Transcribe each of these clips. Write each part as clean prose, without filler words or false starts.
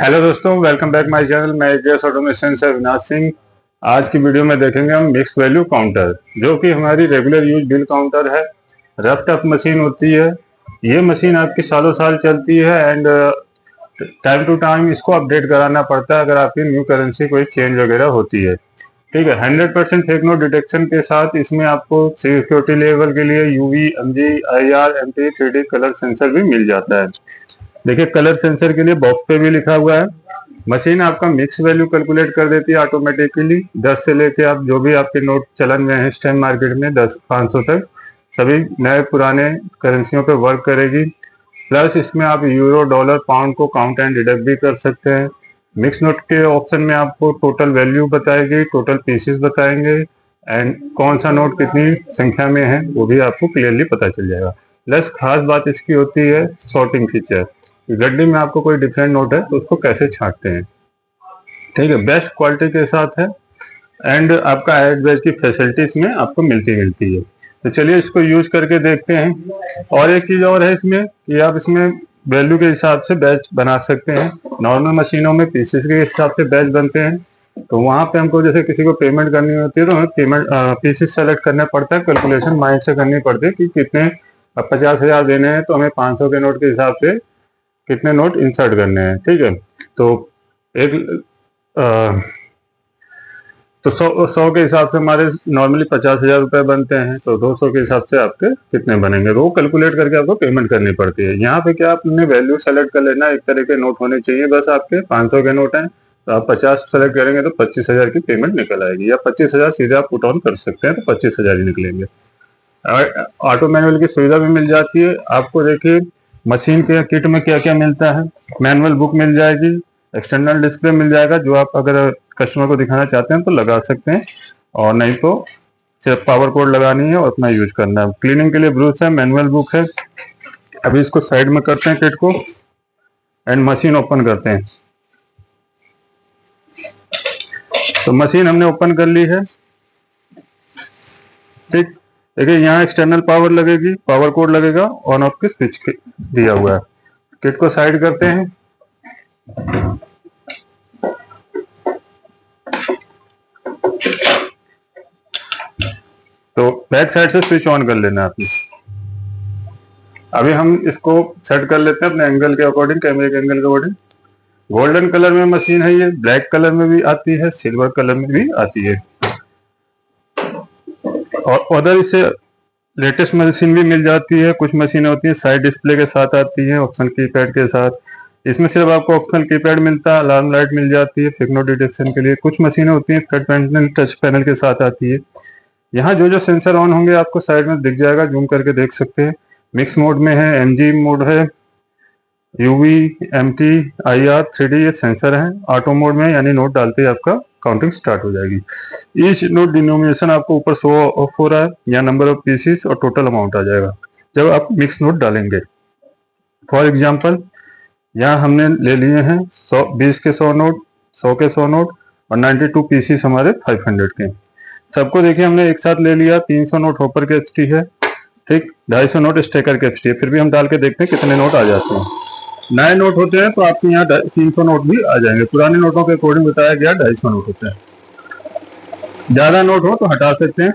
Hello दोस्तों, welcome back my channel. मैं AGS automation से अविनाश सिंह। आज की वीडियो में देखेंगे हम मिक्स वैल्यू काउंटर, जो कि हमारी रेगुलर यूज बिल काउंटर है। रफ टफ मशीन होती है। ये मशीन आपकी सालों साल चलती है एंड टाइम टू टाइम इसको अपडेट कराना पड़ता है अगर आपकी न्यू करेंसी कोई चेंज वगैरह होती है। ठीक है, 100% फेक नोट डिटेक्शन के साथ इसमें आपको सिक्योरिटी लेवल के लिए UV, MG, IR, MT, 3D colour sensor भी मिल जाता है। देखिए, कलर सेंसर के लिए बॉक्स पे भी लिखा हुआ है। मशीन आपका मिक्स वैल्यू कैलकुलेट कर देती है ऑटोमेटिकली। 10 से लेके आप जो भी आपके नोट चलन में है इस टाइम मार्केट में 10 500 तक सभी नए पुराने करेंसियों पे वर्क करेगी। प्लस इसमें आप यूरो, डॉलर, पाउंड को काउंट एंड डिडक्ट भी कर सकते हैं। मिक्स नोट के ऑप्शन में आपको टोटल वैल्यू बताएगी, टोटल पीसेस बताएंगे एंड कौन सा नोट कितनी संख्या में है वो भी आपको क्लियरली पता चल जाएगा। प्लस खास बात इसकी होती है सॉर्टिंग फीचर। गड्डी में आपको कोई डिफरेंट नोट है तो उसको कैसे छांटते हैं। ठीक है, बेस्ट क्वालिटी के साथ है एंड आपका एड बैच की फैसिलिटी इसमें आपको मिलती है। तो चलिए इसको यूज करके देखते हैं। और एक चीज और है इसमें कि आप इसमें वैल्यू के हिसाब से बैच बना सकते हैं। नॉर्मल मशीनों में पीसेस के हिसाब से बैच बनते हैं, तो वहां पे हमको जैसे किसी को पेमेंट करनी होती है तो हमें पेमेंट पीसेस सेलेक्ट करना पड़ता है। कैलकुलेशन माइंड से करनी पड़ती है कि कितने, अब 50,000 देने हैं तो हमें 500 के नोट के हिसाब से कितने नोट इंसर्ट करने हैं। ठीक है, तो एक तो 100 के हिसाब से हमारे नॉर्मली 50,000 रुपए बनते हैं, तो 200 के हिसाब से आपके कितने बनेंगे वो कैलकुलेट करके आपको पेमेंट करनी पड़ती है। यहाँ पे क्या आपने वैल्यू सेलेक्ट कर लेना, एक तरह के नोट होने चाहिए बस। आपके 500 के नोट हैं तो आप 50 सेलेक्ट करेंगे तो 25,000 की पेमेंट निकल आएगी, या 25,000 सीधे आप पुट ऑन कर सकते हैं तो 25,000 ही निकलेंगे। ऑटो मैनुअल की सुविधा भी मिल जाती है आपको। देखिए, मशीन के किट में क्या क्या मिलता है। मैनुअल बुक मिल जाएगी, एक्सटर्नल डिस्प्ले मिल जाएगा जो आप अगर कस्टमर को दिखाना चाहते हैं तो लगा सकते हैं, और नहीं तो सिर्फ पावर कोड लगानी है और अपना यूज करना है। क्लीनिंग के लिए ब्रूस है, मैनुअल बुक है। अभी इसको साइड में करते हैं किट को एंड मशीन ओपन करते हैं। तो मशीन हमने ओपन कर ली है। ठीक, देखिए यहाँ एक्सटर्नल पावर लगेगी, पावर कोड लगेगा, ऑन ऑफ के स्विच दिया हुआ है। किट को साइड करते हैं। तो बैक साइड से स्विच ऑन कर लेना है आपने। अभी हम इसको सेट कर लेते हैं अपने एंगल के अकॉर्डिंग, कैमरे के एंगल के अकॉर्डिंग। गोल्डन कलर में मशीन है, ये ब्लैक कलर में भी आती है, सिल्वर कलर में भी आती है, और उधर इसे लेटेस्ट मशीन भी मिल जाती है। कुछ मशीनें होती है साइड डिस्प्ले के साथ आती है, ऑप्शन कीपैड के साथ। इसमें सिर्फ आपको ऑप्शन कीपैड मिलता है, अलार्म लाइट मिल जाती है फेक नोट डिटेक्शन के लिए। कुछ मशीनें होती हैं फ्रंट पैनल टच पैनल के साथ आती है। यहाँ जो जो सेंसर ऑन होंगे आपको साइड में दिख जाएगा, जूम करके देख सकते हैं। मिक्स मोड में है, एमजी मोड है, यूवी, एमटी, आईआर, 3D ये सेंसर है। ऑटो मोड में यानी नोट डालते ही आपका काउंटिंग स्टार्ट हो जाएगी। ईच नोट डिनोमिनेशन आपको ऊपर शो ऑफ हो रहा है, या नंबर ऑफ पीसेस और टोटल अमाउंट आ जाएगा जब आप मिक्स नोट डालेंगे। फॉर एग्जांपल, यहाँ हमने ले लिए हैं 20 के 100 नोट, 100 के 100 नोट और 92 पीसेस हमारे 500 के। सबको देखिए हमने एक साथ ले लिया। 300 नोट होपर के एचटी है, ठीक, 250 नोट स्टेकर के एचटी है। फिर भी हम डाल के देखते हैं कितने नोट आ जाते हैं। नए नोट होते हैं तो आपके यहाँ 300 नोट भी आ जाएंगे। पुराने नोटों के अकॉर्डिंग बताया गया 250 नोट होते हैं। ज्यादा नोट हो तो हटा सकते हैं।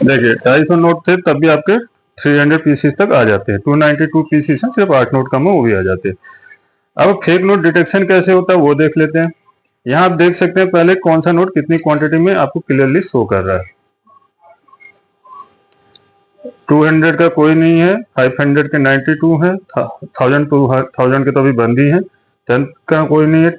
देखिए 250 नोट थे तब भी आपके 300 पीसीस तक आ जाते हैं। 292 पीसीस हैं, सिर्फ 8 नोट कम हो वो भी आ जाते हैं। अब फेक नोट डिटेक्शन कैसे होता है वो देख लेते हैं। यहाँ आप देख सकते हैं पहले कौन सा नोट कितनी क्वांटिटी में आपको क्लियरली शो कर रहा है। 200 का कोई नहीं है, 500 के 92 है, 1000 के तो अभी बंद ही है, 10 का कोई नहीं है,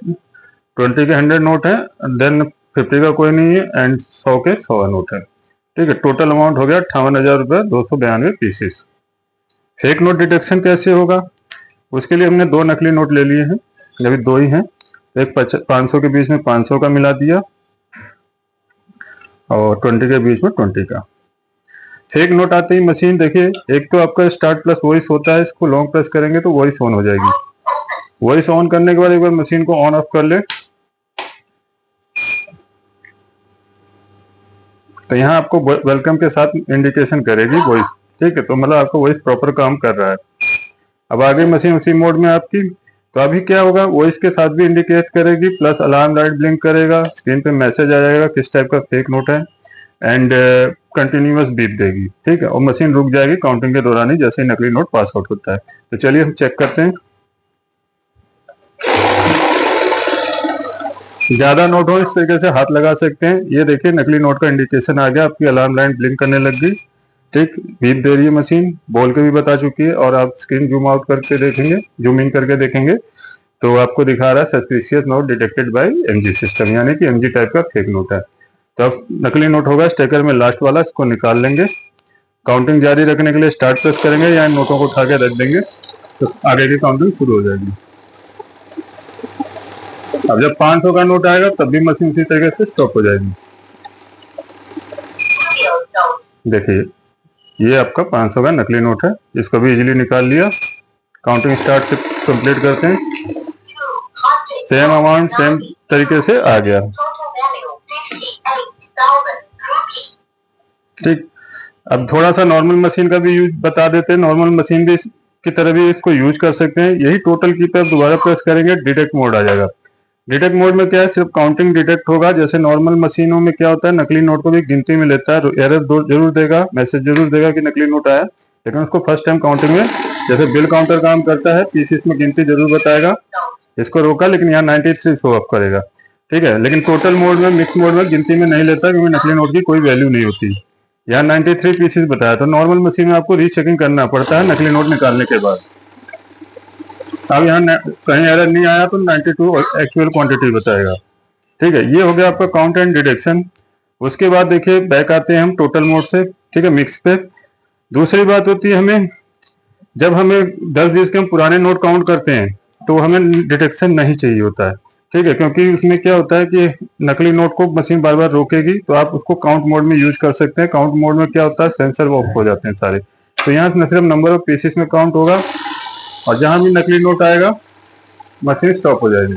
20 के 100 नोट है, देन 50 का कोई नहीं है एंड 100 के 100 नोट है। ठीक है, टोटल अमाउंट हो गया 58,000 रुपये 292 पीसेस। फेक नोट डिटेक्शन कैसे होगा, उसके लिए हमने 2 नकली नोट ले लिए हैं, अभी 2 ही हैं। एक 500 के बीच में 500 का मिला दिया और 20 के बीच में 20 का। फेक नोट आते ही मशीन देखिए, एक तो आपका स्टार्ट प्लस वॉइस होता है, इसको लॉन्ग प्रेस करेंगे तो वॉइस ऑन हो जाएगी। वॉइस ऑन करने के बाद एक बार मशीन को ऑन ऑफ कर ले तो यहाँ आपको वेलकम के साथ इंडिकेशन करेगी वॉइस, ठीक है। तो मतलब आपको वॉइस प्रॉपर काम कर रहा है। अब आ गई मशीन उसी मोड में आपकी, तो अभी क्या होगा, वॉइस के साथ भी इंडिकेट करेगी, प्लस अलार्म लाइट ब्लिंक करेगा, स्क्रीन पे मैसेज आ जाएगा किस टाइप का फेक नोट है, एंड कंटिन्यूअस बीप देगी, ठीक है। और मशीन रुक जाएगी काउंटिंग के दौरान ही, जैसे ही नकली नोट पास आउट होता है। तो चलिए हम चेक करते हैं। ज्यादा नोट हो इस तरीके से हाथ लगा सकते हैं। ये देखिए नकली नोट का इंडिकेशन आ गया, आपकी अलार्म लाइट ब्लिंक करने लग गई, ठीक। बीप दे रही है मशीन, बोल के भी बता चुकी है। और आप स्क्रीन जूम आउट करके देखेंगे, जूम इन करके देखेंगे तो आपको दिखा रहा है suspicious note detected by MG system, यानी कि एमजी टाइप का फेक नोट है। तो अब नकली नोट होगा स्टेकर में लास्ट वाला, इसको निकाल लेंगे। काउंटिंग जारी रखने के लिए स्टार्ट प्रेस करेंगे या इन नोटों को उठा के रख देंगे तो आगे की काउंटिंग शुरू हो जाएगी। अब जब 500 का नोट आएगा तब भी मशीन इसी तरीके से स्टॉप हो जाएगी। देखिए ये आपका 500 का नकली नोट है, इसको भी इजीली निकाल लिया। काउंटिंग स्टार्ट से कंप्लीट करते हैं, सेम अमाउंट सेम तरीके से आ गया, ठीक। अब थोड़ा सा नॉर्मल मशीन का भी यूज बता देते हैं। नॉर्मल मशीन भी की तरह भी इसको यूज कर सकते हैं। यही टोटल की पे आप दोबारा प्रेस करेंगे, डिटेक्ट मोड आ जाएगा। डिटेक्ट मोड में क्या है, सिर्फ काउंटिंग डिटेक्ट होगा। जैसे नॉर्मल मशीनों में क्या होता है, नकली नोट को भी गिनती में लेता है, एरर जरूर देगा, मैसेज जरूर देगा कि नकली नोट आया, लेकिन उसको फर्स्ट टाइम काउंटिंग में, जैसे बिल काउंटर काम करता है, पीसीस में गिनती जरूर बताएगा। इसको रोका, लेकिन यहाँ 93 शो अप करेगा, ठीक है। लेकिन टोटल मोड में, मिक्स मोड में गिनती में नहीं लेता, क्योंकि नकली नोट की कोई वैल्यू नहीं होती। यहाँ 93 पीसेस बताया, तो नॉर्मल मशीन में आपको रीचेकिंग करना पड़ता है नकली नोट निकालने के बाद। अब यहाँ कहीं एरर नहीं आया तो 92 एक्चुअल क्वांटिटी बताएगा, ठीक है। ये हो गया आपका काउंट एंड डिटेक्शन। उसके बाद देखिए बैक आते हैं हम टोटल मोड से, ठीक है, मिक्स पे। दूसरी बात होती है हमें, जब हमें 10-20 के हम पुराने नोट काउंट करते हैं तो हमें डिटेक्शन नहीं चाहिए होता है, ठीक है, क्योंकि उसमें क्या होता है कि नकली नोट को मशीन बार बार रोकेगी। तो आप उसको काउंट मोड में यूज कर सकते हैं। काउंट मोड में क्या होता है, सेंसर ऑफ हो जाते हैं सारे, तो यहाँ न सिर्फ नंबर ऑफ पीसेस में काउंट होगा, और जहां भी नकली नोट आएगा मशीन स्टॉप हो जाएगी।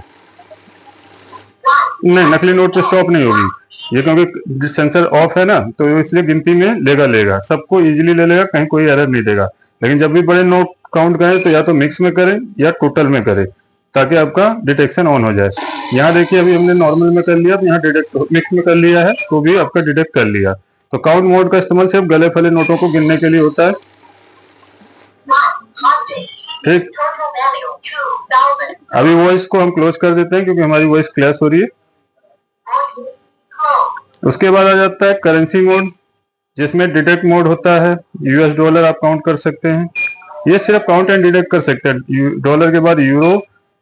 नहीं, नकली नोट तो स्टॉप नहीं होगी ये, क्योंकि सेंसर ऑफ है ना, तो इसलिए गिनती में लेगा सबको इजीली ले लेगा, कहीं कोई एरर नहीं देगा। लेकिन जब भी बड़े नोट काउंट करें तो या तो मिक्स में करें या टोटल में करें, ताकि आपका डिटेक्शन ऑन हो जाए। यहाँ देखिए अभी हमने नॉर्मल में कर लिया, तो यहाँ डिटेक्ट मिक्स में कर लिया है तो भी आपका डिटेक्ट कर लिया। तो काउंट मोड का इस्तेमाल सिर्फ गले फले नोटों को गिनने के लिए होता है, ठीक। अभी वॉइस को हम क्लोज कर देते हैं क्योंकि हमारी वॉइस क्लैश हो रही है। उसके बाद आ जाता है करेंसी मोड, जिसमें डिटेक्ट मोड होता है। यूएस डॉलर आप काउंट कर सकते हैं, ये सिर्फ काउंट एंड डिटेक्ट कर सकते हैं। डॉलर के बाद यूरो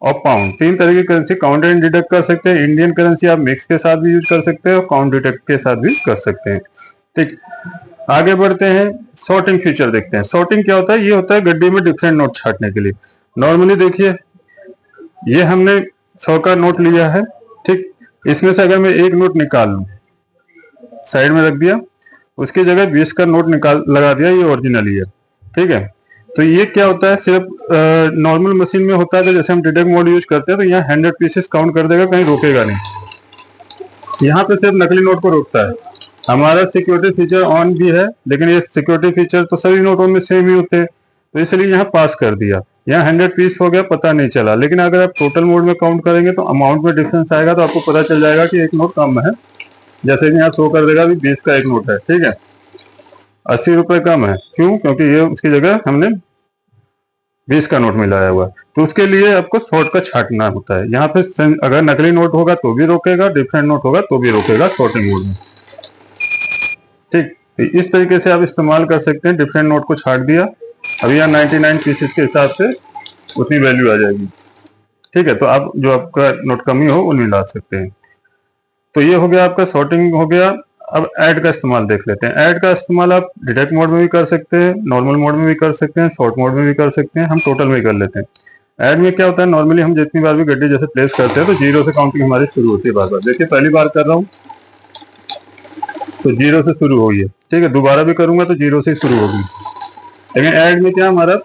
और पाउंड, 3 तरह की करेंसी काउंट एंड डिटेक्ट कर सकते हैं। इंडियन करेंसी आप मिक्स के साथ भी यूज कर सकते हैं और काउंट डिटेक्ट के साथ भी कर सकते हैं, ठीक। आगे बढ़ते हैं, सॉर्टिंग फीचर देखते हैं। सॉर्टिंग क्या होता है, ये होता है गड्डी में डिफरेंट नोट छांटने के लिए। नॉर्मली देखिए ये हमने 100 का नोट लिया है, ठीक। इसमें से अगर मैं एक नोट निकाल लूं, साइड में रख दिया, उसकी जगह 20 का नोट निकाल लगा दिया, ये ओरिजिनल ही है, ठीक है। तो ये क्या होता है, सिर्फ नॉर्मल मशीन में होता है कि जैसे हम डिटेक्ट मोड यूज करते हैं तो यहाँ 100 पीसेस काउंट कर देगा, कहीं रोकेगा नहीं। यहाँ पे सिर्फ नकली नोट को रोकता है। हमारा सिक्योरिटी फीचर ऑन भी है, लेकिन ये सिक्योरिटी फीचर तो सभी नोटों में सेम ही होते हैं, तो इसलिए यहाँ पास कर दिया। यहाँ 100 पीस हो गया, पता नहीं चला। लेकिन अगर आप टोटल मोड में काउंट करेंगे तो अमाउंट में डिफरेंस आएगा, तो आपको पता चल जाएगा कि एक नोट कम है। जैसे कि यहाँ शो कर देगा अभी 20 का एक नोट है, ठीक है, 80 रुपए कम है। क्यों? क्योंकि ये उसकी जगह हमने 20 का नोट मिलाया हुआ। तो उसके लिए आपको शॉर्ट का छांटना होता है। यहाँ पे अगर नकली नोट होगा तो भी रोकेगा, डिफरेंट नोट होगा तो भी रोकेगा शॉर्टिंग मोड में, ठीक। इस तरीके से आप इस्तेमाल कर सकते हैं। डिफरेंट नोट को छाट दिया, अभी यहाँ 99 पीसेस के हिसाब से उतनी वैल्यू आ जाएगी, ठीक है। तो आप जो आपका नोट कमी हो वो मिला सकते हैं। तो ये हो गया आपका सॉर्टिंग हो गया। अब ऐड का इस्तेमाल देख लेते हैं। ऐड का इस्तेमाल आप डिटेक्ट मोड में भी कर सकते हैं, नॉर्मल मोड में भी कर सकते हैं, शॉर्ट मोड में भी कर सकते हैं। हम टोटल में कर लेते हैं। ऐड में क्या होता है, नॉर्मली हम जितनी बार भी गड्डी जैसे प्लेस करते हैं तो 0 से काउंटिंग हमारी शुरू होती है। बार बार देखिए, पहली बार कर रहा हूँ तो 0 से शुरू हुई है, ठीक है। दोबारा भी करूंगा तो 0 से शुरू होगी। लेकिन ऐड में क्या हमारा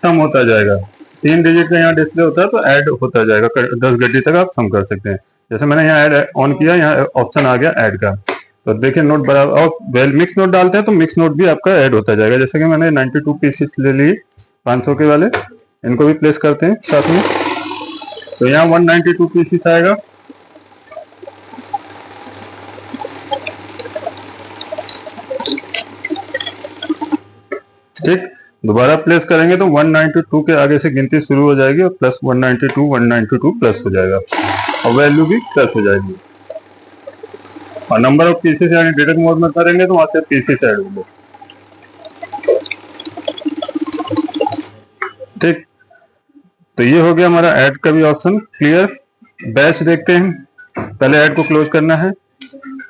सम होता जाएगा, 3 डिजिट का यहाँ डिस्प्ले होता है, तो ऐड होता जाएगा 10 गड्डी तक आप सम कर सकते हैं। जैसे मैंने यहाँ ऐड ऑन किया, यहाँ ऑप्शन आ गया ऐड का, तो देखिए नोट बराबर, और मिक्स नोट डालते हैं तो मिक्स नोट भी आपका ऐड होता जाएगा। जैसे कि मैंने 92 पीसेस ले लिए 500 के वाले, इनको भी प्लेस करते हैं साथ में। तो यहाँ 192 पीसेस आएगा। ठीक, दोबारा प्लेस करेंगे तो 192 के आगे से गिनती शुरू हो जाएगी और प्लस 192 प्लस हो जाएगा और वैल्यू भी प्लस हो जाएगी। और नंबर ऑफ पीसेस यानी डिडक्ट मोड में करेंगे तो वहां से पीसेस ऐड होंगे। ठीक, तो ये हो गया हमारा ऐड का भी ऑप्शन क्लियर। बैच देखते हैं, पहले ऐड को क्लोज करना है।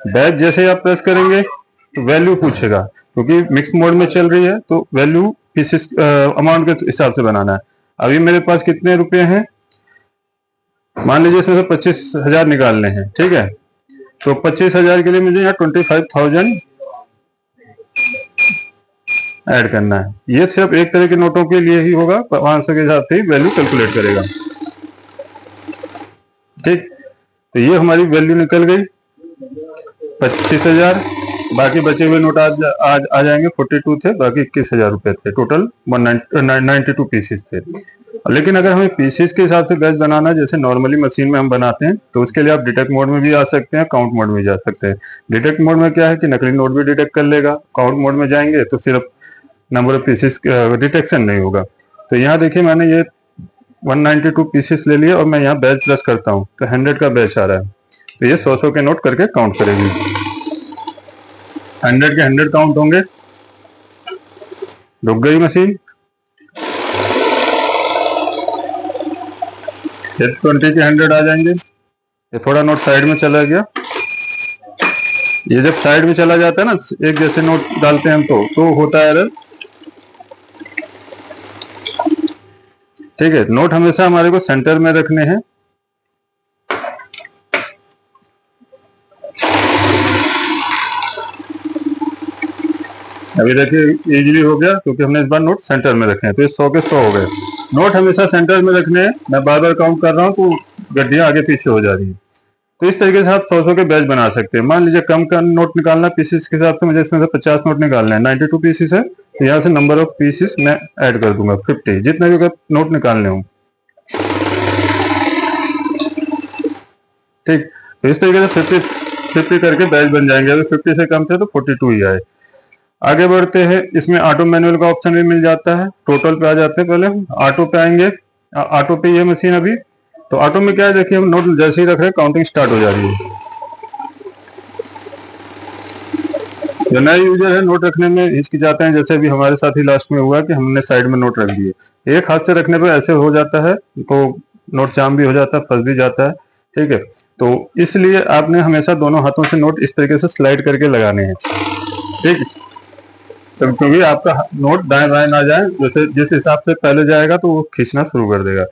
बैच जैसे ही आप प्रेस करेंगे तो वैल्यू पूछेगा, क्योंकि मिक्स मोड में चल रही है तो वैल्यू पीसेस अमाउंट के हिसाब से बनाना है। अभी मेरे पास कितने रुपए हैं, मान लीजिए इसमें से 25,000 निकालने हैं। ठीक है, तो 25,000 के लिए मुझे यहाँ 25,000 ऐड करना है। ये सिर्फ एक तरह के नोटों के लिए ही होगा, 500 के हिसाब से ही वैल्यू कैलकुलेट करेगा। ठीक, तो ये हमारी वैल्यू निकल गई 25,000। बाकी बचे हुए नोट आज आ जाएंगे। 42 थे, बाकी 21,000 रुपए थे। टोटल 192 पीसेस थे। लेकिन अगर हमें पीसेस के हिसाब से बैच बनाना है, जैसे नॉर्मली मशीन में हम बनाते हैं, तो उसके लिए आप डिटेक्ट मोड में भी आ सकते हैं, काउंट मोड में जा सकते हैं। डिटेक्ट मोड में क्या है कि नकली नोट भी डिटेक्ट कर लेगा। काउंट मोड में जाएंगे तो सिर्फ नंबर ऑफ पीसेस डिटेक्शन नहीं होगा। तो यहाँ देखिए मैंने ये 192 पीसेस ले लिए और मैं यहाँ बैच प्लस करता हूँ तो 100 का बैच आ रहा है। तो ये 100 के नोट करके काउंट करेगी। 100 के 100 काउंट होंगे। रुक गई मशीन। ये 20 के 100 आ जाएंगे। ये थोड़ा नोट साइड में चला गया। ये जब साइड में चला जाता है ना, एक जैसे नोट डालते हैं हम तो होता है एरर। ठीक है, नोट हमेशा हमारे को सेंटर में रखने हैं। अभी देखिए इजीली हो गया, क्योंकि हमने इस बार नोट सेंटर में रखे हैं। तो ये 100 के 100 हो गए। नोट हमेशा सेंटर में रखने हैं। मैं बार बार काउंट कर रहा हूँ तो गड्डियां आगे पीछे हो जा रही है। तो इस तरीके से आप 100 के बैच बना सकते हैं। मान लीजिए कम का नोट निकालना पीसेस के हिसाब से, मुझे इसमें से 50 नोट निकालना है। 92 पीसेस है, तो यहाँ से नंबर ऑफ पीसेस मैं ऐड कर दूंगा 50, जितने भी नोट निकालने हों। ठीक, तो इस तरीके से 50 करके बैच बन जाएंगे। अगर 50 से कम थे तो 42 ही आए। आगे बढ़ते हैं, इसमें ऑटो मैनुअल का ऑप्शन भी मिल जाता है। टोटल पे आ जाते हैं, पहले ऑटो पे आएंगे। ऑटो पे ये मशीन अभी, तो ऑटो में क्या है, देखिए हम नोट जैसे ही रख रहे हैं काउंटिंग स्टार्ट हो जा रही है। जो नए यूजर है नोट रखने में हिचकिचाते हैं, जैसे भी हमारे साथ ही लास्ट में हुआ कि हमने साइड में नोट रख दिए। एक हाथ से रखने पर ऐसे हो जाता है, तो नोट जाम भी हो जाता है, फंस भी जाता है। ठीक है, तो इसलिए आपने हमेशा दोनों हाथों से नोट इस तरीके से स्लाइड करके लगाने हैं। ठीक, तो क्योंकि आपका नोट दाएं बाएं ना जाए, जैसे जिस हिसाब से पहले जाएगा तो वो खींचना शुरू कर देगा।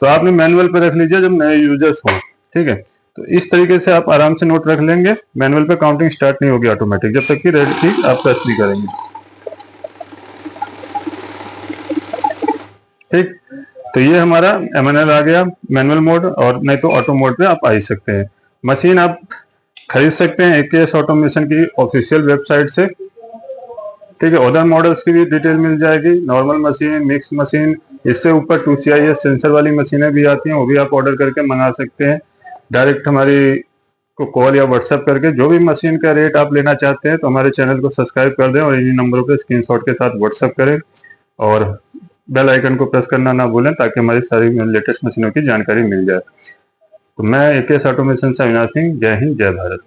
तो आपने मैनुअल पे रख लीजिए जब नए यूजर्स हो। ठीक है, तो इस तरीके से आप आराम से नोट रख लेंगे। मैनुअल पे काउंटिंग स्टार्ट नहीं होगी ऑटोमेटिक, जब तक कि रेड की आप प्रेस नहीं करेंगे। ठीक, तो ये हमारा MNL आ गया, मैनुअल मोड। और नहीं तो ऑटो मोड पे आप आ ही सकते हैं। मशीन आप खरीद सकते हैं AKS ऑटोमेशन की ऑफिशियल वेबसाइट से। ठीक है, अदर मॉडल्स की भी डिटेल मिल जाएगी। नॉर्मल मशीन, मिक्स मशीन, इससे ऊपर 2CIS सेंसर वाली मशीनें भी आती हैं, वो भी आप ऑर्डर करके मंगा सकते हैं। डायरेक्ट हमारी को कॉल या व्हाट्सएप करके जो भी मशीन का रेट आप लेना चाहते हैं, तो हमारे चैनल को सब्सक्राइब कर दें और इन्हीं नंबरों पे स्क्रीनशॉट के साथ व्हाट्सएप करें और बेल आइकन को प्रेस करना ना भूलें, ताकि हमारी सारी लेटेस्ट मशीनों की जानकारी मिल जाए। तो मैं AKS ऑटोमेशन से अविनाश सिंह। जय हिंद, जय भारत।